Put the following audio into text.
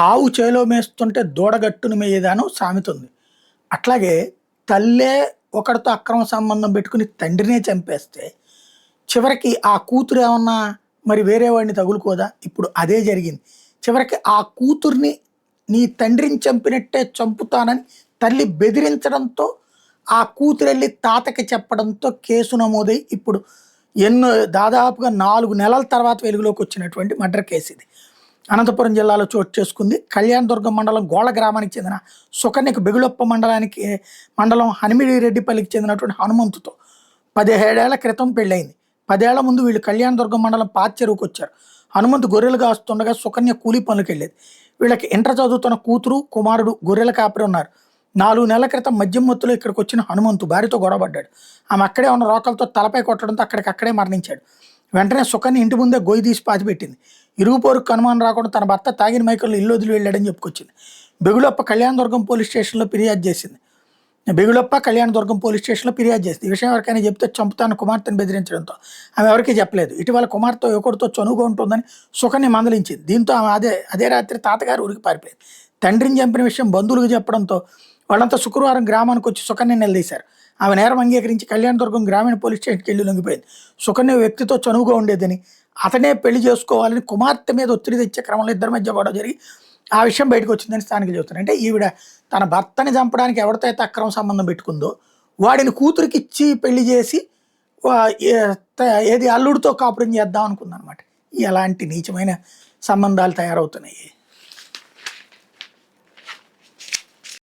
ఆవు చేలో మేస్తుంటే దూడగట్టును మేయేదాను సామెత ఉంది. అట్లాగే తల్లే ఒకడితో అక్రమ సంబంధం పెట్టుకుని తండ్రినే చంపేస్తే, చివరికి ఆ కూతురు ఏమన్నా మరి వేరే వాడిని తగులుకోదా? ఇప్పుడు అదే జరిగింది. చివరికి ఆ కూతుర్ని నీ తండ్రిని చంపినట్టే చంపుతానని తల్లి బెదిరించడంతో, ఆ కూతురెళ్ళి తాతకి చెప్పడంతో కేసు నమోదై ఇప్పుడు ఎన్నో దాదాపుగా 4 నెలల తర్వాత వెలుగులోకి వచ్చినటువంటి మర్డర్ కేసు ఇది. అనంతపురం జిల్లాలో చోటు చేసుకుంది. కళ్యాణదుర్గం మండలం గోళ్ళ గ్రామానికి చెందిన సుకన్యకు బెగుళొప్ప మండలం హనిమిడిరెడ్డిపల్లికి చెందినటువంటి హనుమంతుతో 17 ఏళ్ల క్రితం పెళ్ళయింది. 10 ఏళ్ల ముందు వీళ్ళు కళ్యాణదుర్గం మండలం పాతచెరువుకు వచ్చారు. హనుమంతు గొర్రెలు కాస్తుండగా సుకన్య కూలీ పనులకు వెళ్ళేది. వీళ్ళకి ఇంటర్ చదువుతున్న కూతురు, కుమారుడు గొర్రెల కాపరి ఉన్నారు. 4 నెలల క్రితం మద్యం మత్తులో ఇక్కడికి వచ్చిన హనుమంతు భార్యతో గొడవపడ్డాడు. ఆమె అక్కడే ఉన్న రోకలతో తలపై కొట్టడంతో అక్కడికక్కడే మరణించాడు. వెంటనే సుకన్య ఇంటి ముందే గొయ్యి తీసి పాతిపెట్టింది. ఇరుగు పొరుగు అనుమానం రాకుండా తన భర్త తాగిన మైకంలో ఇల్లు వదిలి వెళ్ళాడని చెప్పుకొచ్చింది. బెగుళప్ప కళ్యాణదుర్గం పోలీస్ స్టేషన్లో ఫిర్యాదు చేసింది. ఈ విషయం ఎవరికైనా చెప్తే చంపుతాను కుమార్తెను బెదిరించడంతో ఆమె ఎవరికీ చెప్పలేదు. ఇటీవల కుమార్తె యువకుడితో చనువుగా ఉంటుందని సుకన్య మందలించింది. దీంతో ఆమె అదే రాత్రి తాతగారు ఊరికి పారిపోయింది. తండ్రిని చంపిన విషయం బంధువులకు చెప్పడంతో వాళ్ళంతా శుక్రవారం గ్రామానికి వచ్చి సుకన్య నిలదీశారు. ఆమె నేరం అంగీకరించి కళ్యాణదుర్గం గ్రామీణ పోలీస్ స్టేషన్కి వెళ్ళి లొంగిపోయింది. సుకన్య వ్యక్తితో చనువుగా ఉండేదని, అతనే పెళ్లి చేసుకోవాలని కుమార్తె మీద ఒత్తిడి తెచ్చే క్రమంలో ఇద్దరి మధ్య గొడవ జరిగి ఆ విషయం బయటకు వచ్చిందని స్థానికులు చెబుతున్నారు. అంటే ఈవిడ తన భర్తని చంపడానికి ఎవరితో అయితే అక్రమ సంబంధం పెట్టుకుందో వాడిని కూతురికి ఇచ్చి పెళ్లి చేసి ఏది అల్లుడితో కాపురం చేద్దాం అనుకుందనమాట. ఎలాంటి నీచమైన సంబంధాలు తయారవుతున్నాయి.